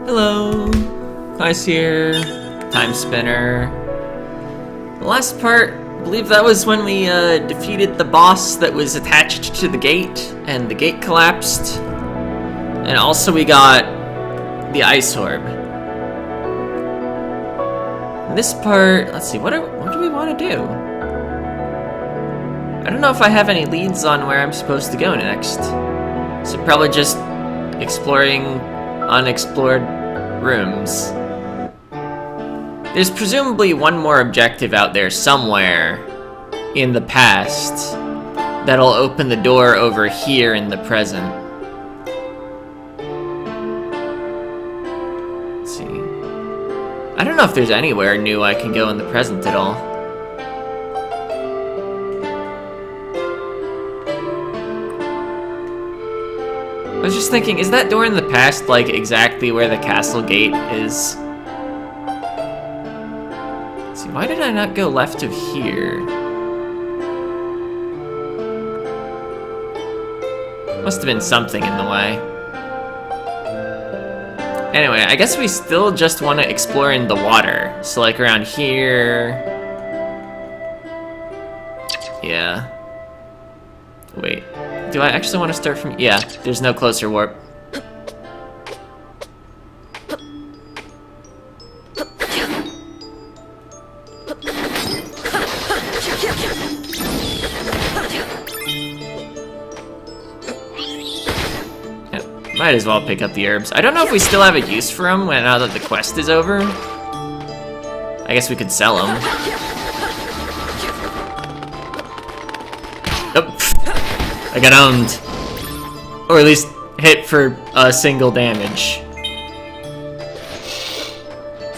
Hello, Class here, Timespinner. The last part, I believe that was when we defeated the boss that was attached to the gate, and the gate collapsed. And also we got the ice orb. This part, let's see, what do we want to do? I don't know if I have any leads on where I'm supposed to go next. So probably just exploring unexplored rooms. There's presumably one more objective out there somewhere in the past that'll open the door over here in the present. Let's see. I don't know if there's anywhere new I can go in the present at all. I was just thinking, is that door in the past like exactly where the castle gate is? Let's see, why did I not go left of here? Must have been something in the way. Anyway, I guess we still just want to explore in the water. So like around here. Yeah. Wait. Do I actually want to start from... Yeah, there's no closer warp. Yeah, might as well pick up the herbs. I don't know if we still have a use for them now that the quest is over. I guess we could sell them. I got owned. Or at least hit for a single damage.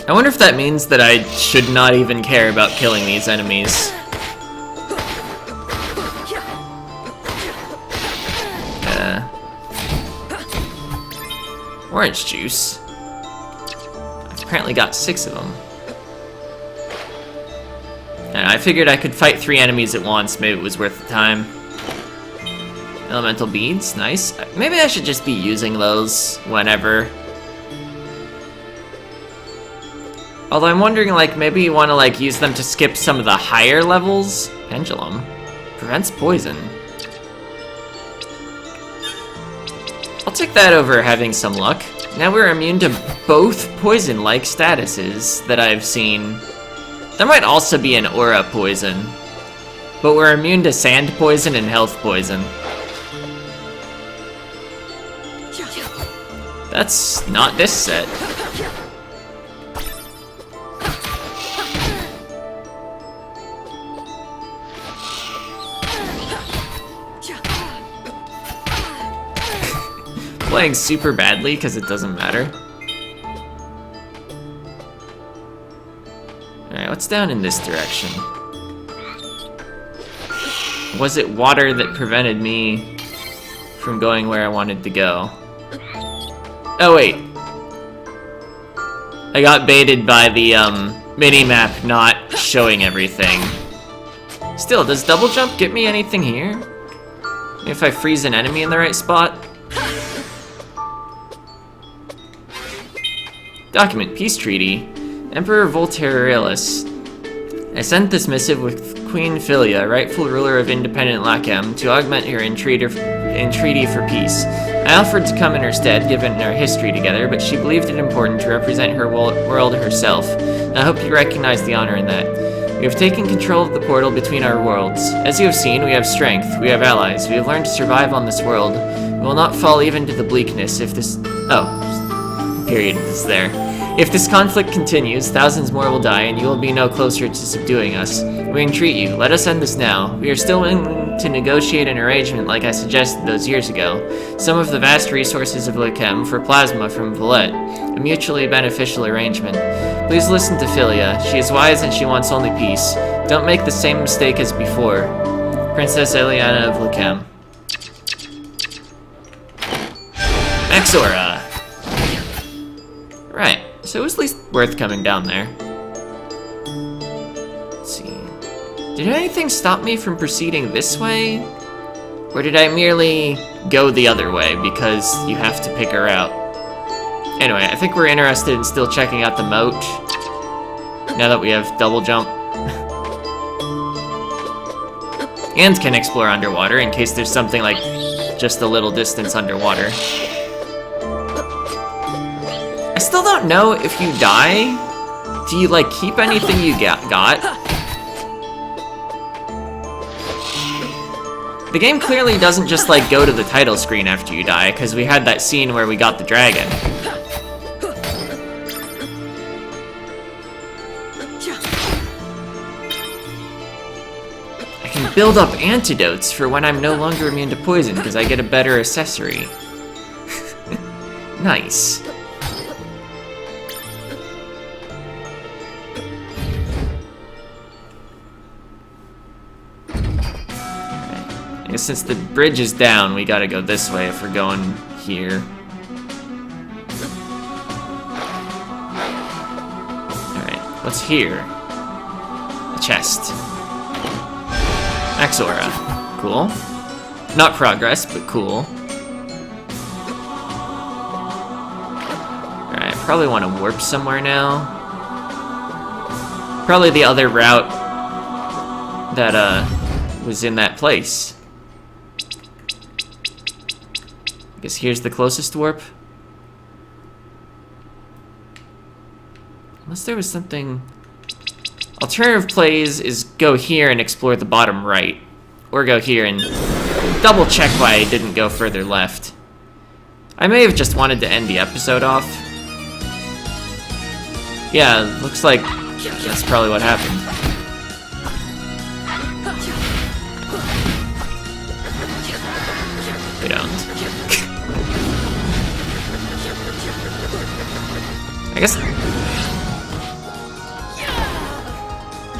I wonder if that means that I should not even care about killing these enemies. Orange juice. I've apparently got 6 of them. And I figured I could fight 3 enemies at once. Maybe it was worth the time. Elemental beads, nice. Maybe I should just be using those whenever. Although I'm wondering, like, maybe you want to, like, use them to skip some of the higher levels. Pendulum. Prevents poison. I'll take that over having some luck. Now we're immune to both poison-like statuses that I've seen. There might also be an aura poison. But we're immune to sand poison and health poison. That's not this set. Playing super badly because it doesn't matter. Alright, what's down in this direction? Was it water that prevented me from going where I wanted to go? Oh wait. I got baited by the mini-map not showing everything. Still, does double jump get me anything here? If I freeze an enemy in the right spot? Document, Peace Treaty. Emperor Volterilis. I sent this missive with Queen Philia, rightful ruler of independent Lachem, to augment her in treaty for peace. I offered to come in her stead, given our history together, but she believed it important to represent her world herself. I hope you recognize the honor in that. We have taken control of the portal between our worlds. As you have seen, we have strength, we have allies, we have learned to survive on this world. We will not fall even to the bleakness if this... Oh, period is there. If this conflict continues, thousands more will die, and you will be no closer to subduing us. We entreat you, let us end this now. We are still willing to negotiate an arrangement like I suggested those years ago. Some of the vast resources of Lachem for plasma from Valette. A mutually beneficial arrangement. Please listen to Philia. She is wise and she wants only peace. Don't make the same mistake as before. Princess Eliana of Lachem. Maxora! Right. So it was at least worth coming down there. Let's see. Did anything stop me from proceeding this way? Or did I merely go the other way because you have to pick her out? Anyway, I think we're interested in still checking out the moat. Now that we have double jump. And can explore underwater in case there's something like just a little distance underwater. I still don't know if you die, do you like keep anything you got? The game clearly doesn't just like go to the title screen after you die, because we had that scene where we got the dragon. I can build up antidotes for when I'm no longer immune to poison, because I get a better accessory. Nice. I guess since the bridge is down, we gotta go this way if we're going here. Alright, what's here? A chest. Axora. Cool. Not progress, but cool. Alright, probably want to warp somewhere now. Probably the other route that was in that place. I guess here's the closest warp. Unless there was something... Alternative plays is go here and explore the bottom right. Or go here and double check why I didn't go further left. I may have just wanted to end the episode off. Yeah, looks like that's probably what happened. We don't. I guess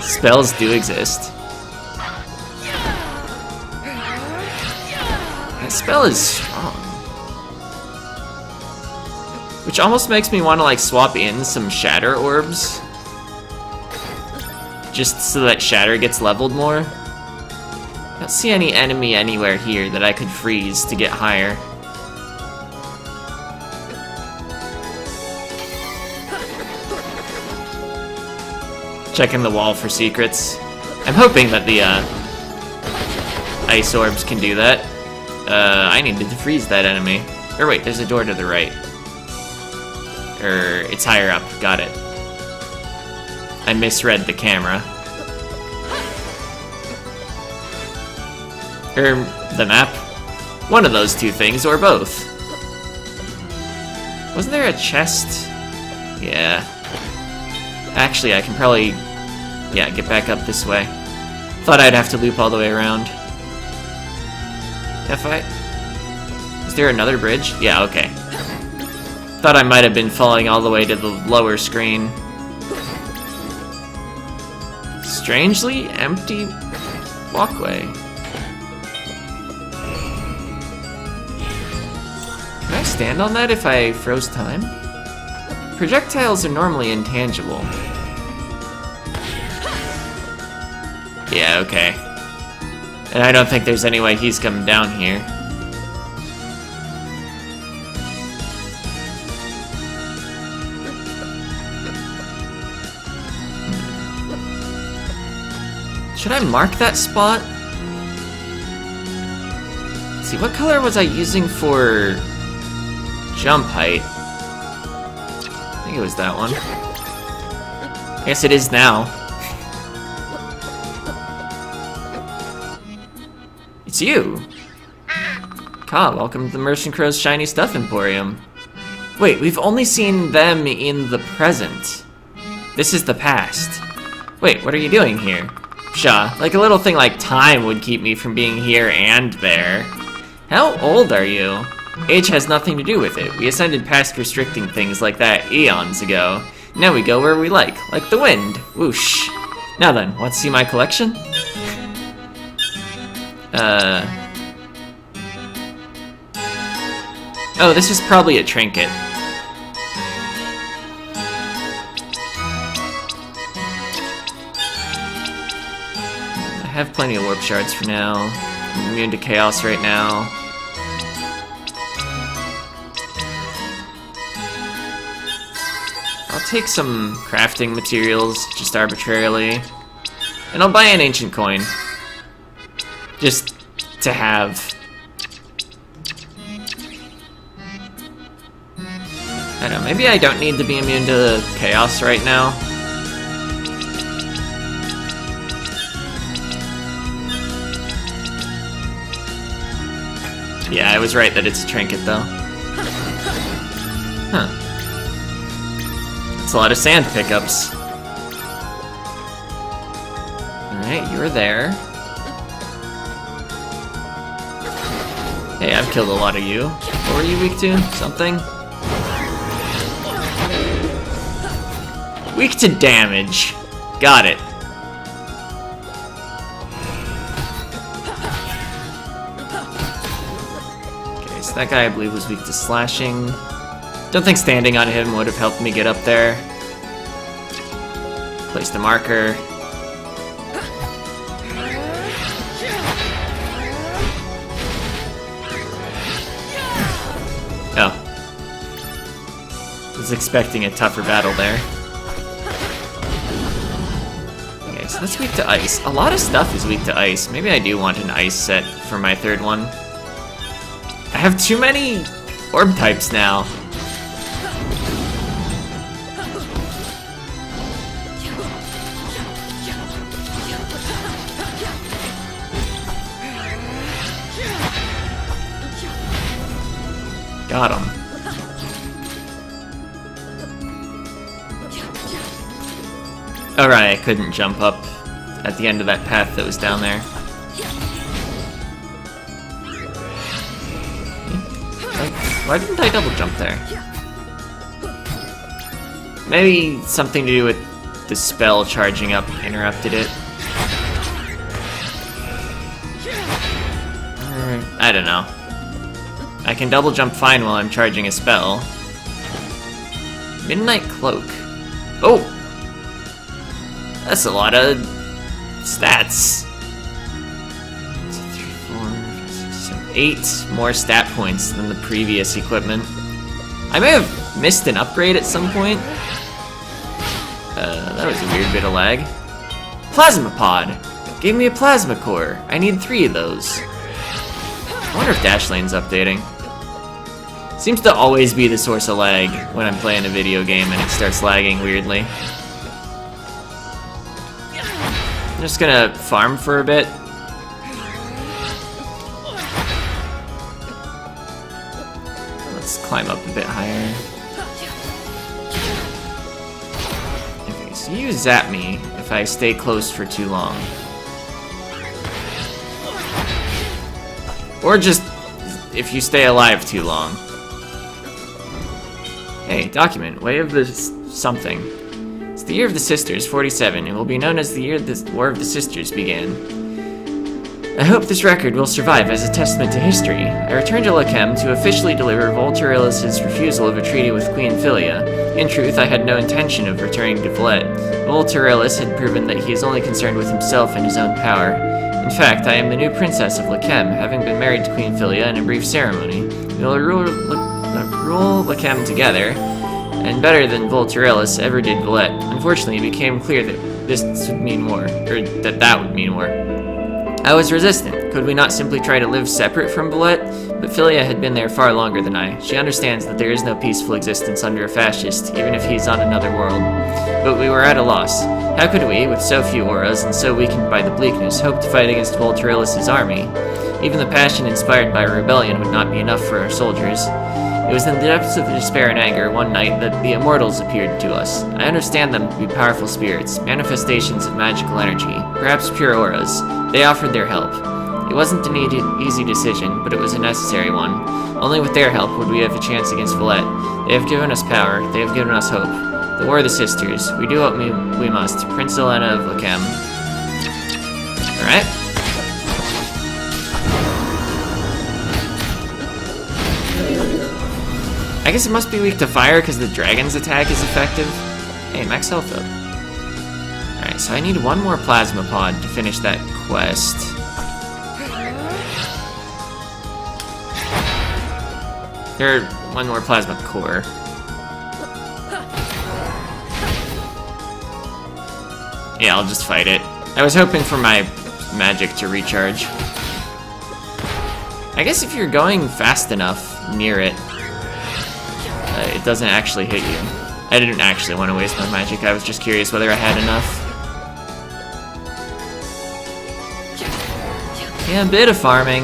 spells do exist. That spell is strong. Which almost makes me want to like swap in some shatter orbs. Just so that shatter gets leveled more. I don't see any enemy anywhere here that I could freeze to get higher. Checking the wall for secrets. I'm hoping that the ice orbs can do that. I needed to freeze that enemy. Or wait, there's a door to the right. It's higher up. Got it. I misread the camera. The map. One of those two things, or both. Wasn't there a chest? Yeah. Actually, I can probably... Yeah, get back up this way. Thought I'd have to loop all the way around. Is there another bridge? Yeah, okay. Thought I might have been falling all the way to the lower screen. Strangely empty walkway. Can I stand on that if I froze time? Projectiles are normally intangible. Yeah, okay. And I don't think there's any way he's coming down here. Should I mark that spot? Let's see, what color was I using for jump height? I think it was that one. I guess it is now. It's you! Ka, welcome to the Merchant Crow's Shiny Stuff Emporium. Wait, we've only seen them in the present. This is the past. Wait, what are you doing here? Psha, like a little thing like time would keep me from being here and there. How old are you? Age has nothing to do with it. We ascended past restricting things like that eons ago. Now we go where we like the wind. Whoosh. Now then, want to see my collection? Oh, this is probably a trinket. I have plenty of warp shards for now. I'm immune to chaos right now. I'll take some crafting materials, just arbitrarily. And I'll buy an ancient coin. Just to have. I don't know, maybe I don't need to be immune to chaos right now. Yeah, I was right that it's a trinket, though. Huh. That's a lot of sand pickups. Alright, you're there. Hey, I've killed a lot of you. What were you weak to? Something? Weak to damage. Got it. Okay, so that guy I believe was weak to slashing. Don't think standing on him would have helped me get up there. Place the marker. Oh. Was expecting a tougher battle there. Okay, so that's weak to ice. A lot of stuff is weak to ice. Maybe I do want an ice set for my third one. I have too many orb types now. Got him. Alright, I couldn't jump up at the end of that path that was down there. Why didn't I double jump there? Maybe something to do with the spell charging up interrupted it. I don't know. I can double jump fine while I'm charging a spell. Midnight Cloak. Oh! That's a lot of stats. 2, 3, 4, 5, 6, 7, 8 more stat points than the previous equipment. I may have missed an upgrade at some point. That was a weird bit of lag. Plasma Pod! Gave me a plasma core. I need 3 of those. I wonder if Dash Lane's updating. Seems to always be the source of lag when I'm playing a video game and it starts lagging weirdly. I'm just gonna farm for a bit. Let's climb up a bit higher. Okay, so you zap me if I stay close for too long. Or just if you stay alive too long. Hey, document, Way of the something. It's the Year of the Sisters, 47. It will be known as the year the War of the Sisters began. I hope this record will survive as a testament to history. I returned to Lachem to officially deliver Volturilis' refusal of a treaty with Queen Philia. In truth, I had no intention of returning to Vallette. Volturilis had proven that he is only concerned with himself and his own power. In fact, I am the new princess of Lachem, having been married to Queen Philia in a brief ceremony. We will rule Lachem together, and better than Volturilis ever did Vallette. Unfortunately, it became clear that this would mean war, or that would mean war. I was resistant. Could we not simply try to live separate from Vallette? But Philia had been there far longer than I. She understands that there is no peaceful existence under a fascist, even if he is on another world. But we were at a loss. How could we, with so few auras and so weakened by the bleakness, hope to fight against Volturilis' army? Even the passion inspired by rebellion would not be enough for our soldiers. It was in the depths of despair and anger one night that the Immortals appeared to us. I understand them to be powerful spirits, manifestations of magical energy, perhaps pure auras. They offered their help. It wasn't an easy decision, but it was a necessary one. Only with their help would we have a chance against Vallette. They have given us power, they have given us hope. The War of the Sisters. We do what we must. Prince Elena of Lachem. Alright. I guess it must be weak to fire because the dragon's attack is effective. Hey, max health up. Alright, so I need one more plasma pod to finish that quest. One more plasma core. Yeah, I'll just fight it. I was hoping for my magic to recharge. I guess if you're going fast enough near it, it doesn't actually hit you. I didn't actually want to waste my magic. I was just curious whether I had enough. Yeah, a bit of farming.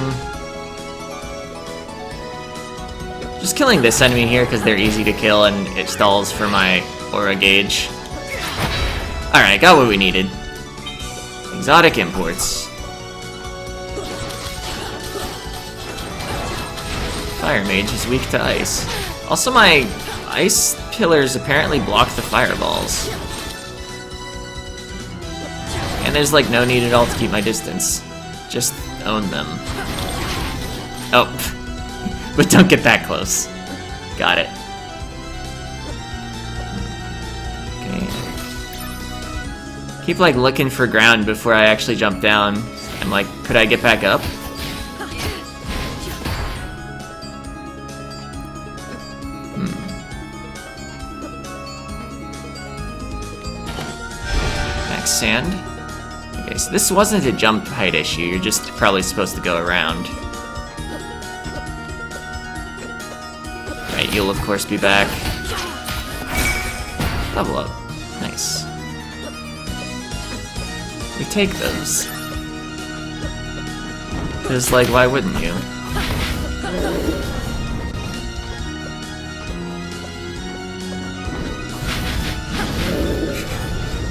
Just killing this enemy here because they're easy to kill and it stalls for my aura gauge. Alright, got what we needed. Exotic imports. Fire Mage is weak to ice. Also, my ice pillars apparently block the fireballs. And there's like no need at all to keep my distance. Just own them. Oh, but don't get that close. Got it. Okay. Keep like looking for ground before I actually jump down. I'm like, could I get back up? Max sand. Okay, so this wasn't a jump height issue, you're just probably supposed to go around. Right, you'll of course be back. Level up. Nice. We take those. Because, like, why wouldn't you?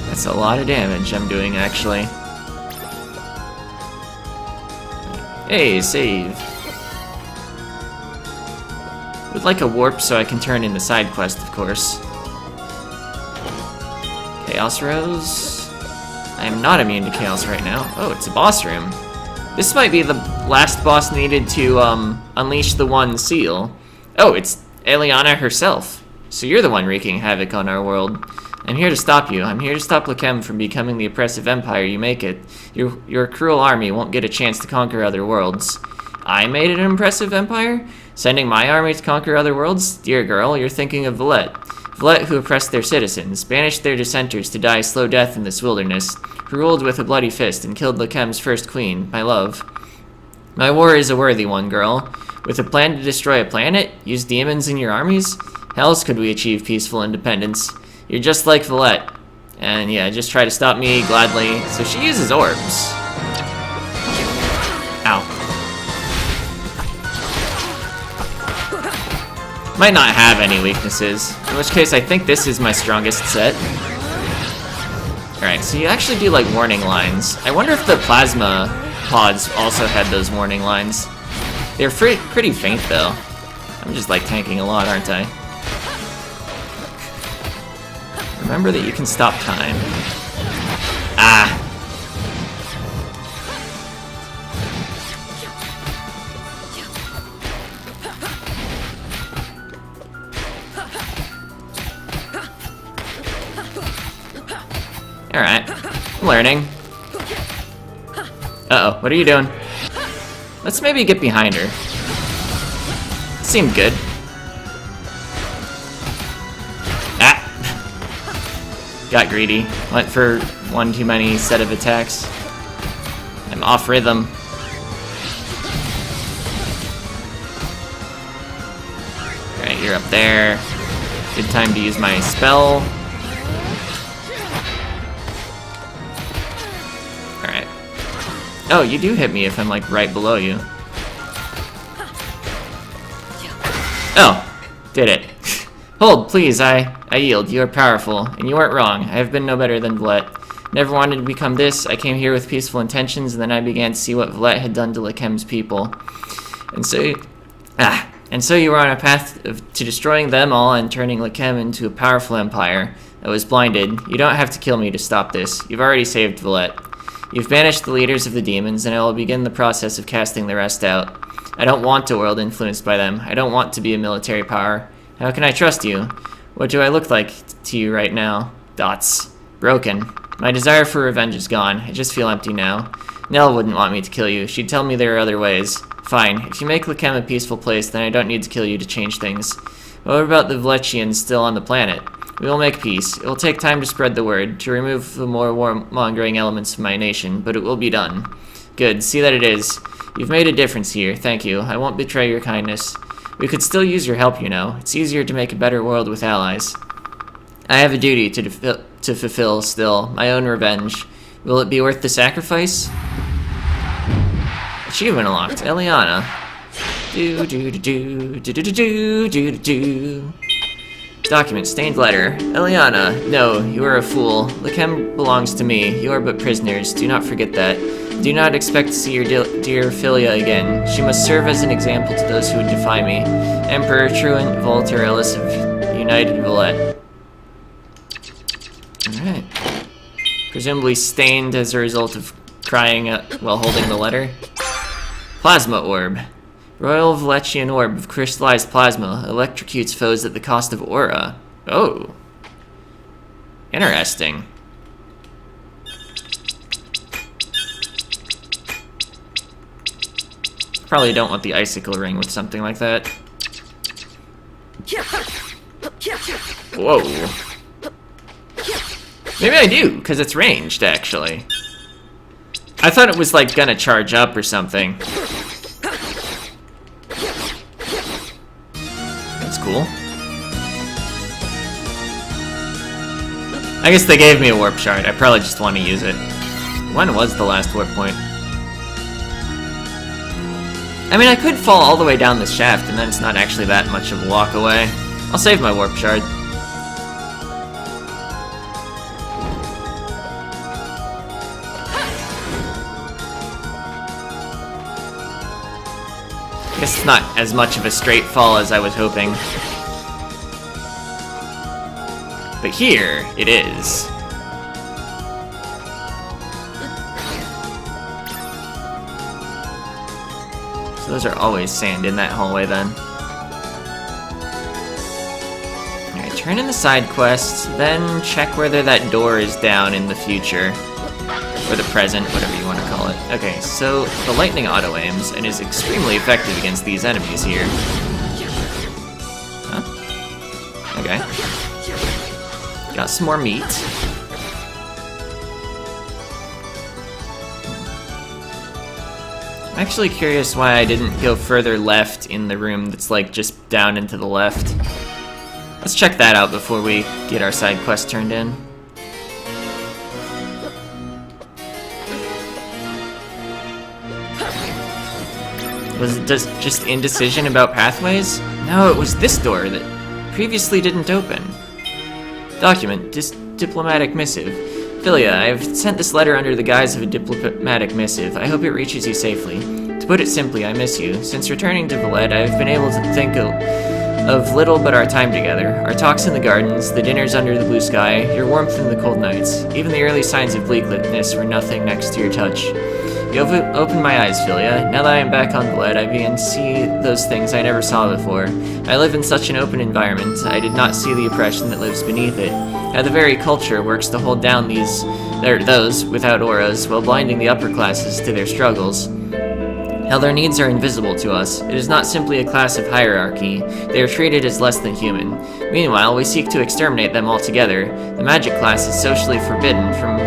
That's a lot of damage I'm doing, actually. Hey, save. Would like a warp so I can turn in the side quest, of course. Chaos Rose. I am not immune to Chaos right now. Oh, it's a boss room. This might be the last boss needed to unleash the one seal. Oh, it's Eliana herself. So you're the one wreaking havoc on our world. I'm here to stop you. I'm here to stop Lakem from becoming the oppressive empire you make it. Your cruel army won't get a chance to conquer other worlds. I made it an impressive empire? Sending my army to conquer other worlds? Dear girl, you're thinking of Valette. Valette, who oppressed their citizens, banished their dissenters to die a slow death in this wilderness, who ruled with a bloody fist and killed Lakem's first queen, my love. My war is a worthy one, girl. With a plan to destroy a planet? Use demons in your armies? How else could we achieve peaceful independence? You're just like Valette. And yeah, just try to stop me gladly. So she uses orbs. Ow. Might not have any weaknesses. In which case, I think this is my strongest set. Alright, so you actually do like warning lines. I wonder if the plasma pods also had those warning lines. They're pretty faint though. I'm just like tanking a lot, aren't I? Remember that you can stop time. Ah! Alright. I'm learning. Uh-oh, what are you doing? Let's maybe get behind her. Seemed good. Got greedy. Went for one too many set of attacks. I'm off rhythm. Alright, you're up there. Good time to use my spell. Alright. Oh, you do hit me if I'm like right below you. Oh, did it. Hold, please, I yield. You are powerful, and you aren't wrong. I have been no better than Valette. Never wanted to become this. I came here with peaceful intentions, and then I began to see what Valette had done to Lakem's people. And so you were on a path to destroying them all and turning Lakem into a powerful empire. I was blinded. You don't have to kill me to stop this. You've already saved Valette. You've banished the leaders of the demons, and I will begin the process of casting the rest out. I don't want a world influenced by them. I don't want to be a military power. How can I trust you? What do I look like to you right now? Dots. Broken. My desire for revenge is gone. I just feel empty now. Nell wouldn't want me to kill you. She'd tell me there are other ways. Fine. If you make Lakem a peaceful place, then I don't need to kill you to change things. What about the Valettians still on the planet? We will make peace. It will take time to spread the word, to remove the more warmongering elements of my nation, but it will be done. Good, see that it is. You've made a difference here, thank you. I won't betray your kindness. We could still use your help, you know. It's easier to make a better world with allies. I have a duty to fulfill still, my own revenge. Will it be worth the sacrifice? Achievement unlocked, Eliana. Do do do do do do do do do do. Document, stained letter. Eliana, no, you are a fool. Lachem belongs to me. You are but prisoners. Do not forget that. Do not expect to see your dear Philia again. She must serve as an example to those who would defy me. Emperor Truant Volterellus of United Valette. Alright. Presumably stained as a result of crying while holding the letter. Plasma orb. Royal Valechian orb of crystallized plasma electrocutes foes at the cost of aura. Oh. Interesting. Probably don't want the icicle ring with something like that. Whoa. Maybe I do, because it's ranged, actually. I thought it was, like, gonna charge up or something. That's cool. I guess they gave me a warp shard. I probably just want to use it. When was the last warp point? I mean, I could fall all the way down this shaft, and then it's not actually that much of a walk away. I'll save my warp shard. I guess it's not as much of a straight fall as I was hoping. But here, it is. So those are always sand in that hallway then. Alright, turn in the side quests, then check whether that door is down in the future. Or the present, whatever you want to call it. Okay, so the lightning auto-aims and is extremely effective against these enemies here. Huh? Okay. Got some more meat. I'm actually curious why I didn't go further left in the room that's like just down and to the left. Let's check that out before we get our side quest turned in. Was it just indecision about pathways? No, it was this door that previously didn't open. Document, diplomatic missive. Philia, I have sent this letter under the guise of a diplomatic missive. I hope it reaches you safely. To put it simply, I miss you. Since returning to Valette, I have been able to think of little but our time together. Our talks in the gardens, the dinners under the blue sky, your warmth in the cold nights. Even the early signs of bleakness were nothing next to your touch. You opened my eyes, Philia. Now that I am back on Valette, I begin to see those things I never saw before. I live in such an open environment. I did not see the oppression that lives beneath it. How the very culture works to hold down those without auras, while blinding the upper classes to their struggles. How their needs are invisible to us. It is not simply a class of hierarchy. They are treated as less than human. Meanwhile, we seek to exterminate them altogether. The magic class is socially forbidden from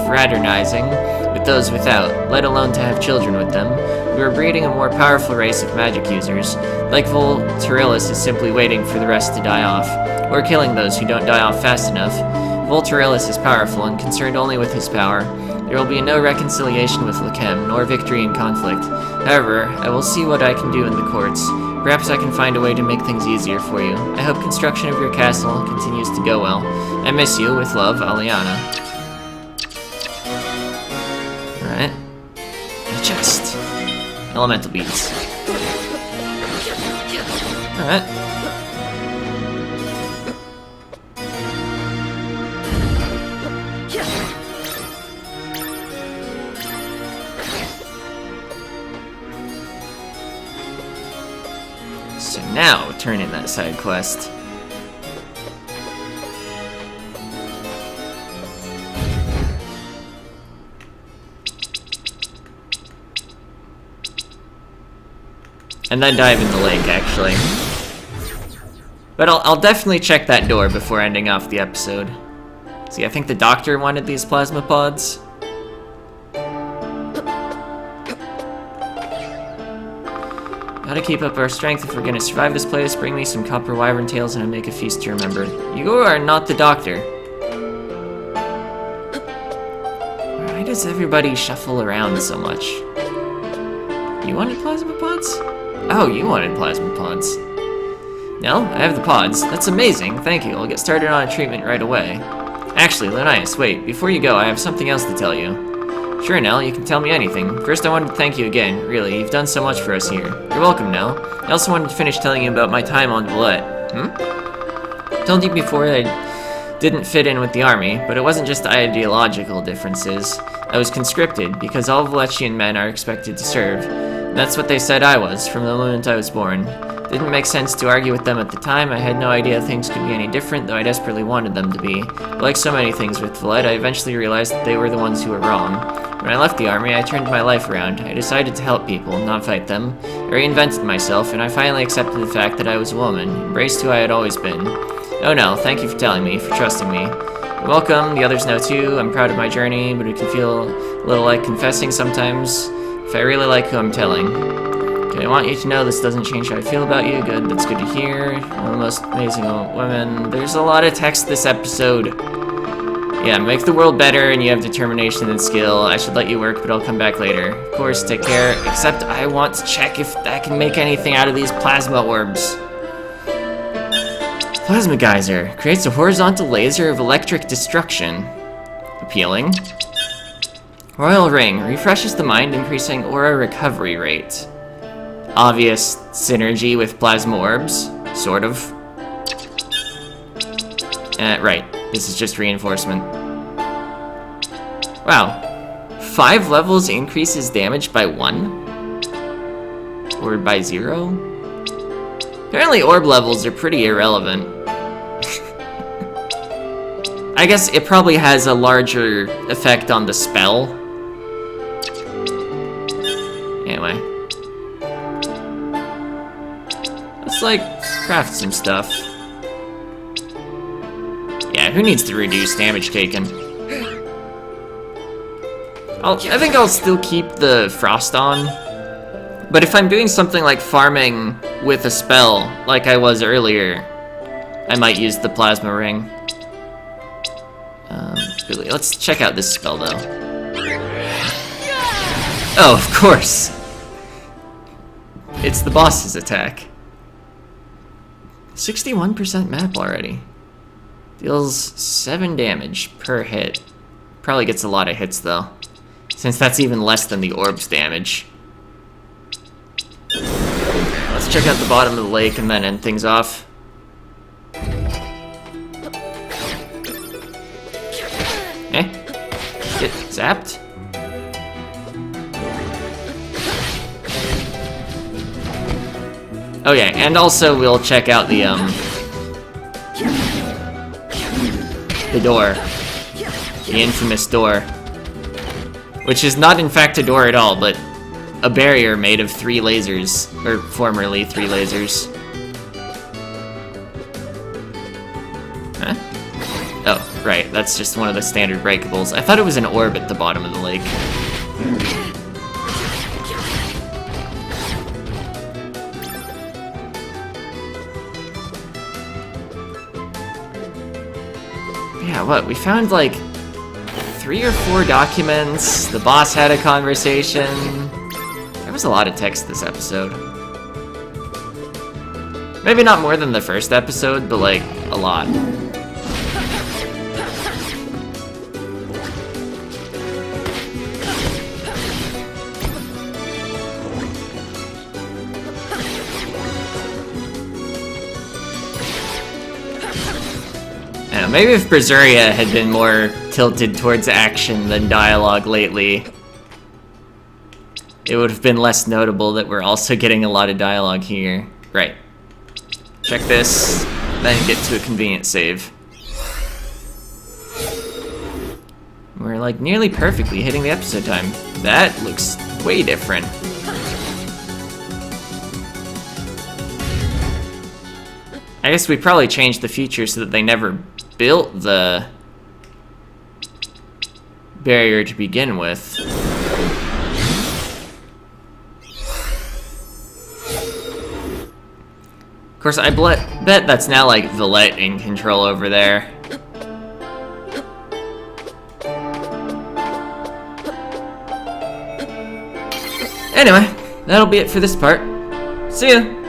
fraternizing with those without, let alone to have children with them. We are breeding a more powerful race of magic users. Like Volterellus is simply waiting for the rest to die off. Or killing those who don't die off fast enough. Volterellus is powerful and concerned only with his power. There will be no reconciliation with Lachem, nor victory in conflict. However, I will see what I can do in the courts. Perhaps I can find a way to make things easier for you. I hope construction of your castle continues to go well. I miss you. With love, Aliana. Alright. The chest. Elemental beads. Alright. So now, turn in that side quest. And then dive in the lake, actually. But I'll definitely check that door before ending off the episode. See, I think the doctor wanted these plasma pods. Gotta keep up our strength if we're gonna survive this place. Bring me some copper wyvern tails and I'll make a feast to remember. You are not the doctor. Why does everybody shuffle around so much? You wanted plasma pods? Oh, you wanted plasma pods. No, I have the pods. That's amazing. Thank you. I'll get started on a treatment right away. Actually, Linnaeus, wait. Before you go, I have something else to tell you. Sure, Nell, you can tell me anything. First, I wanted to thank you again. Really, you've done so much for us here. You're welcome, Nell. I also wanted to finish telling you about my time on Villette. Told you before I didn't fit in with the army, but it wasn't just ideological differences. I was conscripted, because all Valetian men are expected to serve. And that's what they said I was, from the moment I was born. Didn't make sense to argue with them at the time. I had no idea things could be any different, though I desperately wanted them to be. But like so many things with Villette, I eventually realized that they were the ones who were wrong. When I left the army, I turned my life around. I decided to help people, not fight them. I reinvented myself, and I finally accepted the fact that I was a woman, embraced who I had always been. Oh no, thank you for telling me, for trusting me. You're welcome, the others know too. I'm proud of my journey, but it can feel a little like confessing sometimes. If I really like who I'm telling. Okay, I want you to know this doesn't change how I feel about you. Good, that's good to hear. One of the most amazing women. There's a lot of text this episode. Yeah, make the world better and you have determination and skill. I should let you work, but I'll come back later. Of course, take care. Except I want to check if I can make anything out of these plasma orbs. Plasma geyser. Creates a horizontal laser of electric destruction. Appealing. Royal ring. Refreshes the mind, increasing aura recovery rate. Obvious synergy with plasma orbs. Sort of. Right. This is just reinforcement. Wow. 5 levels increases damage by 1? Or by 0? Apparently orb levels are pretty irrelevant. I guess it probably has a larger effect on the spell. Anyway. Let's, like, craft some stuff. Yeah, who needs to reduce damage taken? I think I'll still keep the frost on. But if I'm doing something like farming with a spell, like I was earlier, I might use the plasma ring. Really, let's check out this spell though. Oh, of course! It's the boss's attack. 61% map already. Deals 7 damage per hit. Probably gets a lot of hits though, since that's even less than the orb's damage. Let's check out the bottom of the lake and then end things off. Get zapped? Oh yeah, and also we'll check out the door. The infamous door. Which is not in fact a door at all, but a barrier made of 3 lasers, or formerly 3 lasers. Huh? Oh, right, that's just one of the standard breakables. I thought it was an orb at the bottom of the lake. Yeah, what? We found like 3 or 4 documents. The boss had a conversation. There was a lot of text this episode. Maybe not more than the first episode, but like a lot. Maybe if Berseria had been more tilted towards action than dialogue lately, it would have been less notable that we're also getting a lot of dialogue here. Right. Check this, then get to a convenient save. We're like nearly perfectly hitting the episode time. That looks way different. I guess we probably changed the future so that they never built the barrier to begin with. Of course, I bet that's now like Villette in control over there. Anyway, that'll be it for this part. See ya!